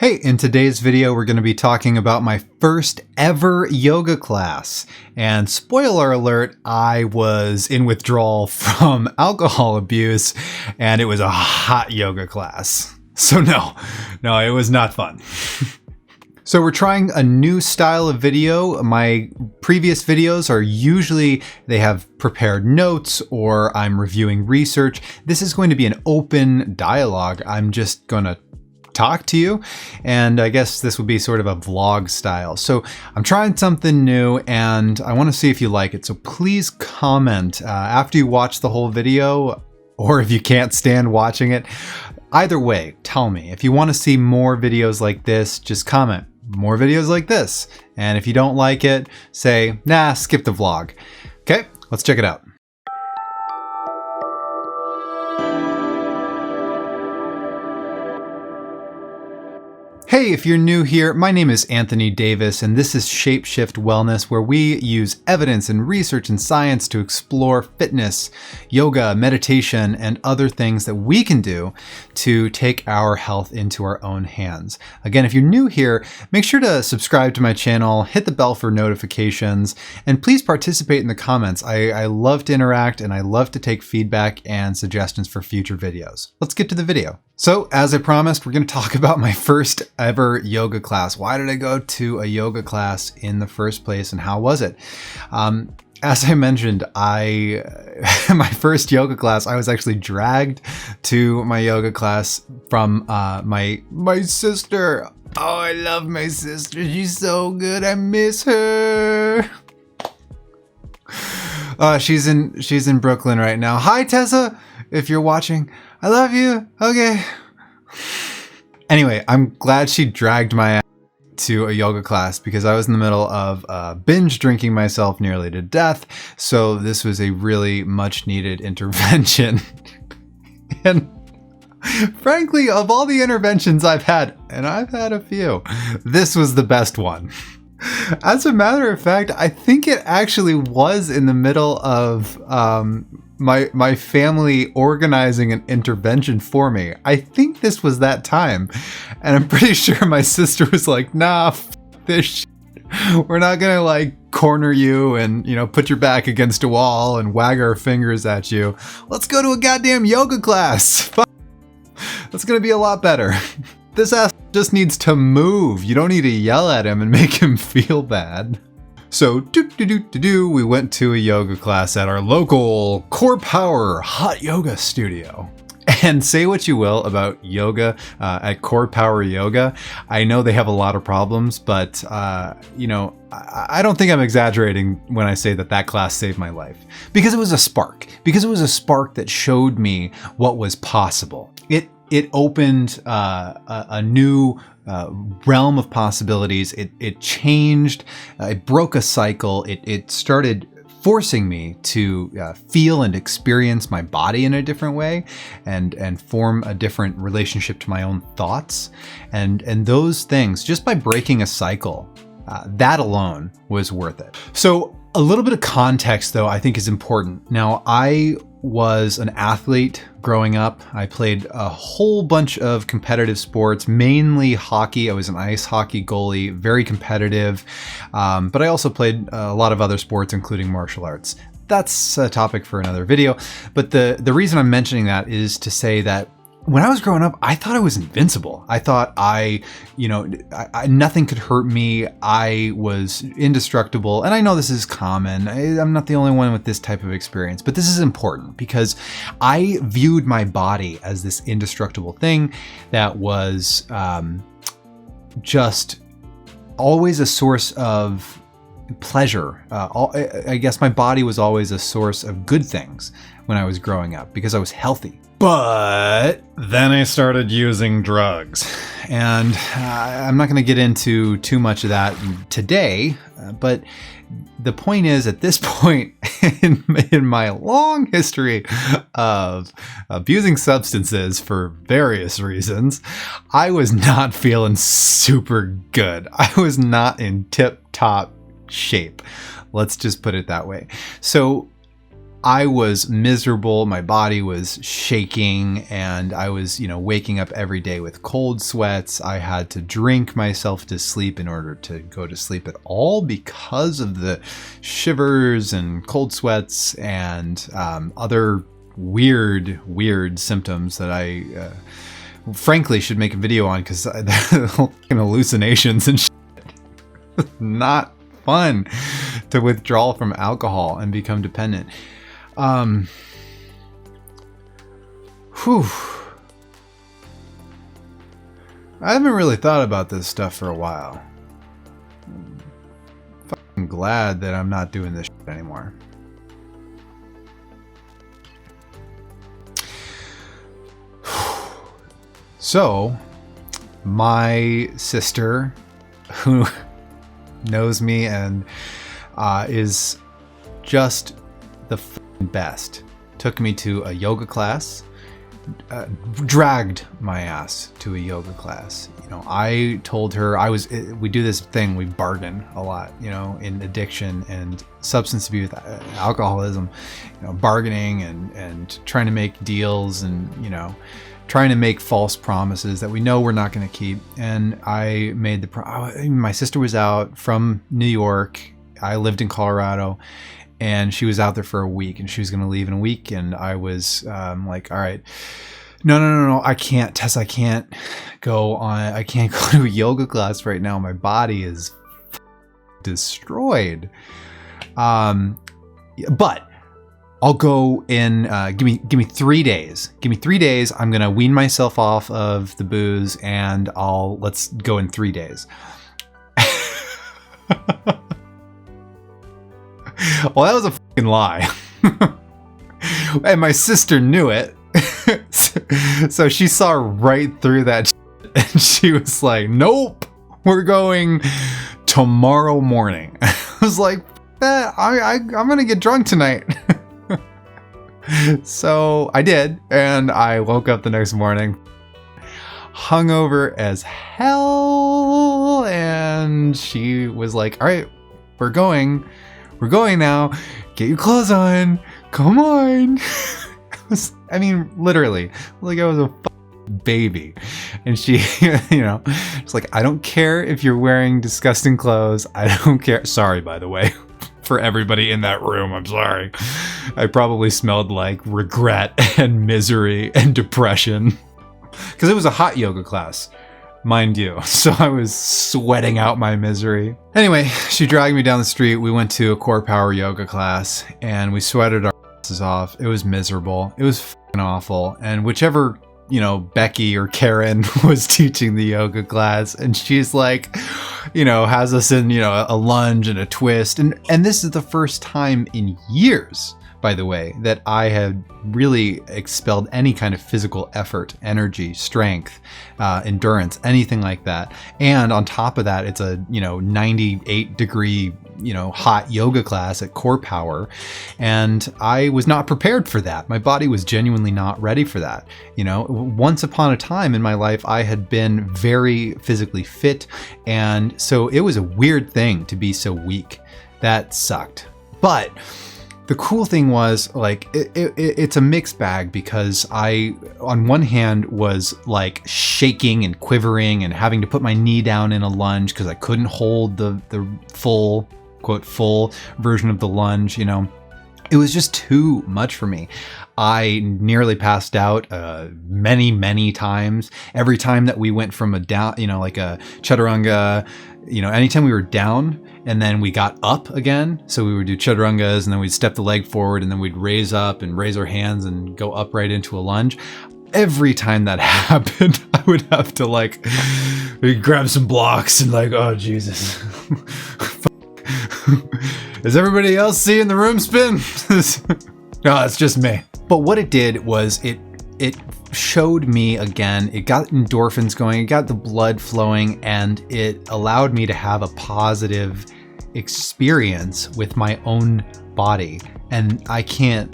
Hey, in today's video, we're going to be talking about my first ever yoga class. And spoiler alert, I was in withdrawal from alcohol abuse, and it was a hot yoga class. So no, it was not fun. So we're trying a new style of video. My previous videos are usually, they have prepared notes or I'm reviewing research. This is going to be an open dialogue. I'm just going to talk to you, and I guess this would be sort of a vlog style. So I'm trying something new and I want to see if you like it. So please comment after you watch the whole video, or if you can't stand watching it. Either way, tell me. If you want to see more videos like this, just comment more videos like this. And if you don't like it, say, nah, skip the vlog. Okay, let's check it out. Hey, if you're new here, my name is Anthony Davis, and this is Shapeshift Wellness, where we use evidence and research and science to explore fitness, yoga, meditation, and other things that we can do to take our health into our own hands. Again, if you're new here, make sure to subscribe to my channel, hit the bell for notifications, and please participate in the comments. I love to interact, and I love to take feedback and suggestions for future videos. Let's get to the video. So, as I promised, we're going to talk about my first ever yoga class. Why did I go to a yoga class in the first place, and how was it? As I mentioned, my first yoga class, I was actually dragged to my yoga class from my sister. Oh, I love my sister. She's so good. I miss her. She's in Brooklyn right now. Hi, Tessa, if you're watching. I love you. Okay. Anyway, I'm glad she dragged my ass to a yoga class because I was in the middle of binge drinking myself nearly to death. So this was a really much needed intervention. And frankly, of all the interventions I've had, and I've had a few, this was the best one. As a matter of fact, I think it actually was in the middle of my family organizing an intervention for me. I think this was that time, and I'm pretty sure my sister was like, nah, this shit. We're not gonna like corner you and, you know, put your back against a wall and wag our fingers at you. Let's go to a goddamn yoga class. That's gonna be a lot better. This ass just needs to move. You don't need to yell at him and make him feel bad. So, we went to a yoga class at our local Core Power hot yoga studio. And say what you will about yoga at Core Power Yoga. I know they have a lot of problems, but you know, I don't think I'm exaggerating when I say that class saved my life. Because it was a spark. Because it was a spark that showed me what was possible. It opened a new realm of possibilities. It changed, it broke a cycle. It started forcing me to feel and experience my body in a different way and form a different relationship to my own thoughts. And those things, just by breaking a cycle, that alone was worth it. So a little bit of context, though, I think is important. Now, I was an athlete growing up. I played a whole bunch of competitive sports, mainly hockey. I was an ice hockey goalie, very competitive, but I also played a lot of other sports, including martial arts. That's a topic for another video. But the reason I'm mentioning that is to say that when I was growing up, I thought I was invincible. I thought nothing could hurt me. I was indestructible. And I know this is common. I'm not the only one with this type of experience, but this is important because I viewed my body as this indestructible thing that was just always a source of pleasure. I guess my body was always a source of good things when I was growing up because I was healthy. But then I started using drugs, and I'm not going to get into too much of that today, but the point is, at this point in my long history of abusing substances for various reasons, I was not feeling super good. I was not in tip-top shape. Let's just put it that way. So I was miserable. My body was shaking, and I was, waking up every day with cold sweats. I had to drink myself to sleep in order to go to sleep at all because of the shivers and cold sweats and other weird symptoms that I frankly should make a video on, because the hallucinations and shit. Not fun to withdraw from alcohol and become dependent. Whew. I haven't really thought about this stuff for a while. I'm fucking glad that I'm not doing this shit anymore. So, my sister, who knows me and is just the best, took me to a yoga class, dragged my ass to a yoga class. I told her we do this thing, we bargain a lot, in addiction and substance abuse, alcoholism, bargaining and trying to make deals and, trying to make false promises that we know we're not going to keep. And I made my sister was out from New York. I lived in Colorado, and she was out there for a week, and she was going to leave in a week. And I was like, all right, no, I can't, Tess, I can't go to a yoga class right now. My body is destroyed. But I'll go in, give me 3 days. Give me 3 days. I'm going to wean myself off of the booze, and let's go in 3 days. Well, that was a fucking lie. And my sister knew it. So she saw right through that shit, and she was like, nope, we're going tomorrow morning. I was like, I'm going to get drunk tonight. So I did, and I woke up the next morning hungover as hell, and she was like, all right, we're going now, get your clothes on, come on. Literally, like I was a baby. And she, she's like, I don't care if you're wearing disgusting clothes, I don't care. Sorry, by the way. For everybody in that room, I'm sorry. I probably smelled like regret and misery and depression, because it was a hot yoga class, mind you. So I was sweating out my misery. Anyway, she dragged me down the street. We went to a core power yoga class, and we sweated our asses off. It was miserable. It was fucking awful. And whichever Becky or Karen was teaching the yoga class, and she's like, has us in, a lunge and a twist. And this is the first time in years, by the way, that I had really expelled any kind of physical effort, energy, strength, endurance, anything like that. And on top of that, it's a, 98 degree, hot yoga class at Core Power. And I was not prepared for that. My body was genuinely not ready for that. Once upon a time in my life, I had been very physically fit. And so it was a weird thing to be so weak. That sucked. But the cool thing was, like, it's a mixed bag, because I, on one hand, was like shaking and quivering and having to put my knee down in a lunge because I couldn't hold the full, quote, full version of the lunge. It was just too much for me. I nearly passed out many times. Every time that we went from a down, like a chaturanga, anytime we were down and then we got up again. So we would do chaturangas, and then we'd step the leg forward, and then we'd raise up and raise our hands and go up right into a lunge. Every time that happened, I would have to we'd grab some blocks and oh, Jesus. Is everybody else seeing the room spin? No, it's just me. But what it did was it showed me again, it got endorphins going, it got the blood flowing, and it allowed me to have a positive experience with my own body. And I can't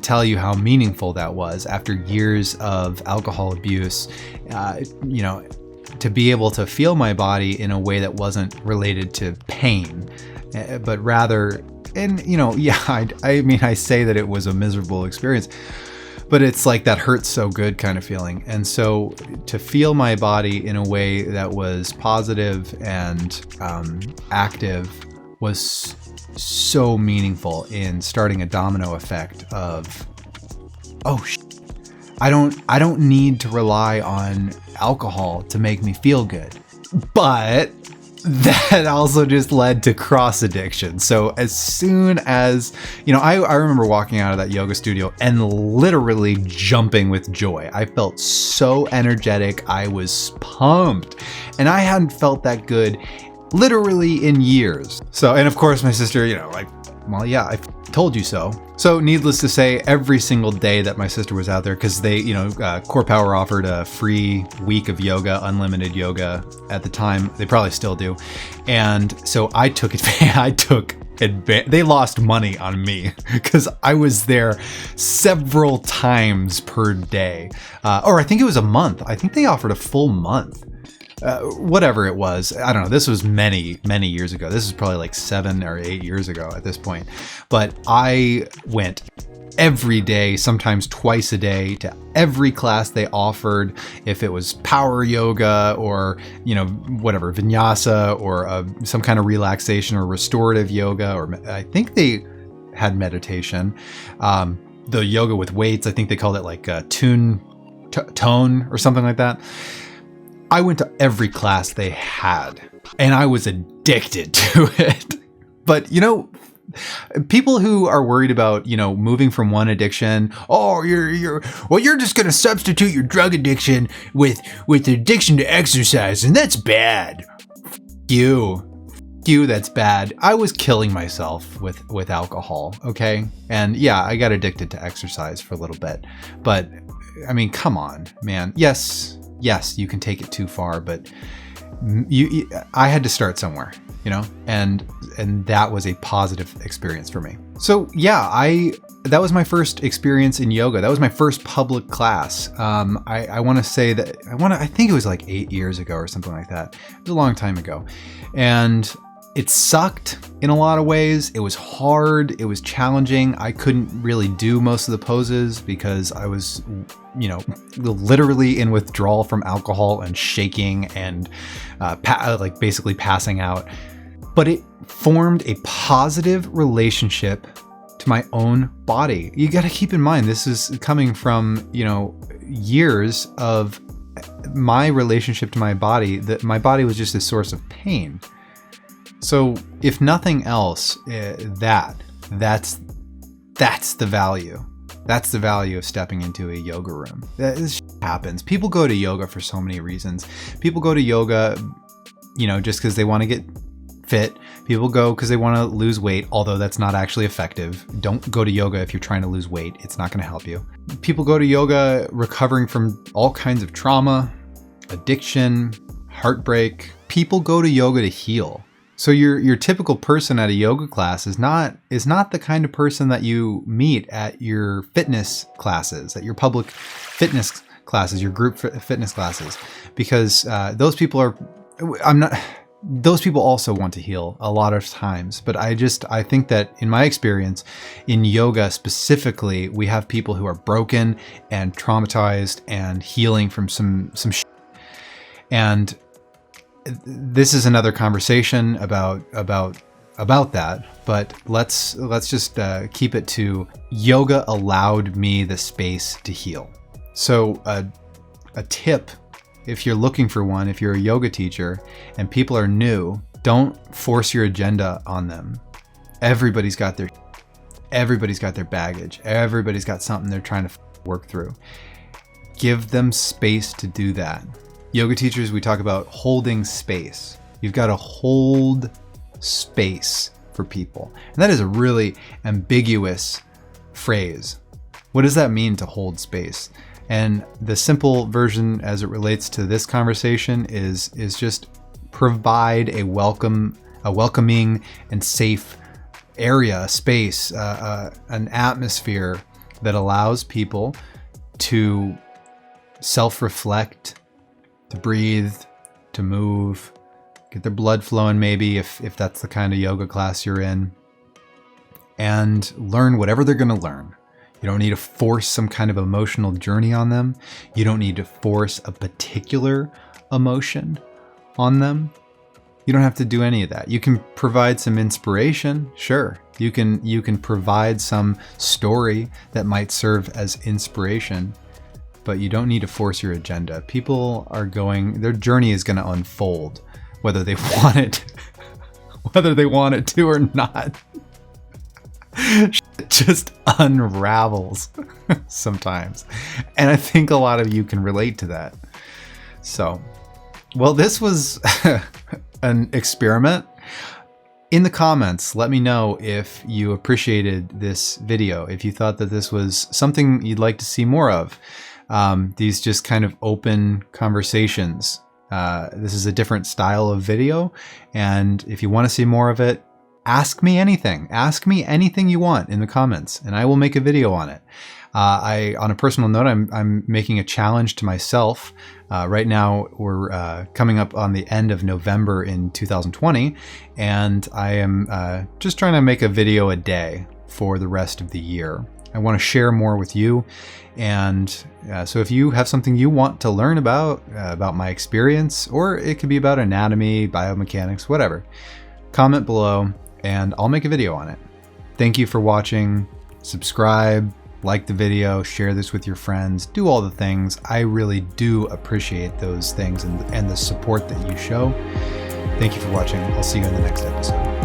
tell you how meaningful that was after years of alcohol abuse, to be able to feel my body in a way that wasn't related to pain, but rather And, you know, yeah, I mean, I say that it was a miserable experience, but it's like that hurts so good kind of feeling. And so to feel my body in a way that was positive and active was so meaningful in starting a domino effect of, I don't need to rely on alcohol to make me feel good. But that also just led to cross addiction. So as soon as, you know, I remember walking out of that yoga studio and literally jumping with joy. I felt so energetic. I was pumped. And I hadn't felt that good literally in years. So, and of course my sister, you know, like, well, yeah, I told you so. So needless to say, every single day that my sister was out there, because they, you know, Core Power offered a free week of yoga, unlimited yoga at the time. They probably still do. And so I took they lost money on me because I was there several times per day. Or I think it was a month. I think they offered a full month. Whatever it was, I don't know. This was many years ago. This is probably like 7 or 8 years ago at this point. But I went every day, sometimes twice a day, to every class they offered. If it was power yoga or, you know, whatever, vinyasa or some kind of relaxation or restorative yoga, or I think they had meditation. The yoga with weights, I think they called it like tone or something like that. I went to every class they had, and I was addicted to it. But, you know, people who are worried about, you know, moving from one addiction, you're just going to substitute your drug addiction with addiction to exercise, and that's bad. You, that's bad. I was killing myself with alcohol, okay? And yeah, I got addicted to exercise for a little bit. But, I mean, come on, man. Yes, you can take it too far, but I had to start somewhere, you know, and that was a positive experience for me. So yeah, that was my first experience in yoga. That was my first public class. I want to say that I think it was like 8 years ago or something like that. It was a long time ago, and it sucked in a lot of ways. It was hard. It was challenging. I couldn't really do most of the poses because I was, you know, literally in withdrawal from alcohol and shaking and like basically passing out. But it formed a positive relationship to my own body. You got to keep in mind, this is coming from, you know, years of my relationship to my body, that my body was just a source of pain. So if nothing else, that's the value. That's the value of stepping into a yoga room. This happens. People go to yoga for so many reasons. People go to yoga, you know, just because they want to get fit. People go because they want to lose weight, although that's not actually effective. Don't go to yoga if you're trying to lose weight. It's not going to help you. People go to yoga recovering from all kinds of trauma, addiction, heartbreak. People go to yoga to heal. So your typical person at a yoga class is not the kind of person that you meet at your fitness classes, at your public fitness classes, your group fitness classes, because those people also want to heal a lot of times. But I think that in my experience in yoga specifically, we have people who are broken and traumatized and healing from some shit. And this is another conversation about that, but let's just keep it to yoga allowed me the space to heal. So a tip, if you're looking for one, if you're a yoga teacher and people are new, don't force your agenda on them. Everybody's got their baggage. Everybody's got something they're trying to work through. Give them space to do that. Yoga teachers, we talk about holding space. You've got to hold space for people. And that is a really ambiguous phrase. What does that mean, to hold space? And the simple version as it relates to this conversation is just provide a welcoming and safe area, space, an atmosphere that allows people to self-reflect, to breathe, to move, get their blood flowing maybe if that's the kind of yoga class you're in. and learn whatever they're going to learn. You don't need to force some kind of emotional journey on them. You don't need to force a particular emotion on them. You don't have to do any of that. You can provide some inspiration, sure. You can provide some story that might serve as inspiration, but you don't need to force your agenda. People are their journey is going to unfold, whether they want it to or not. It just unravels sometimes. And I think a lot of you can relate to that. So, well, this was an experiment. In the comments, let me know if you appreciated this video, if you thought that this was something you'd like to see more of. These just kind of open conversations. This is a different style of video, and if you want to see more of it, ask me anything. Ask me anything you want in the comments, and I will make a video on it. On a personal note, I'm making a challenge to myself. Right now, we're coming up on the end of November in 2020, and I am just trying to make a video a day for the rest of the year. I want to share more with you, and so if you have something you want to learn about my experience, or it could be about anatomy, biomechanics, whatever, comment below, and I'll make a video on it. Thank you for watching. Subscribe. Like the video, share this with your friends, do all the things. I really do appreciate those things and the support that you show. Thank you for watching. I'll see you in the next episode.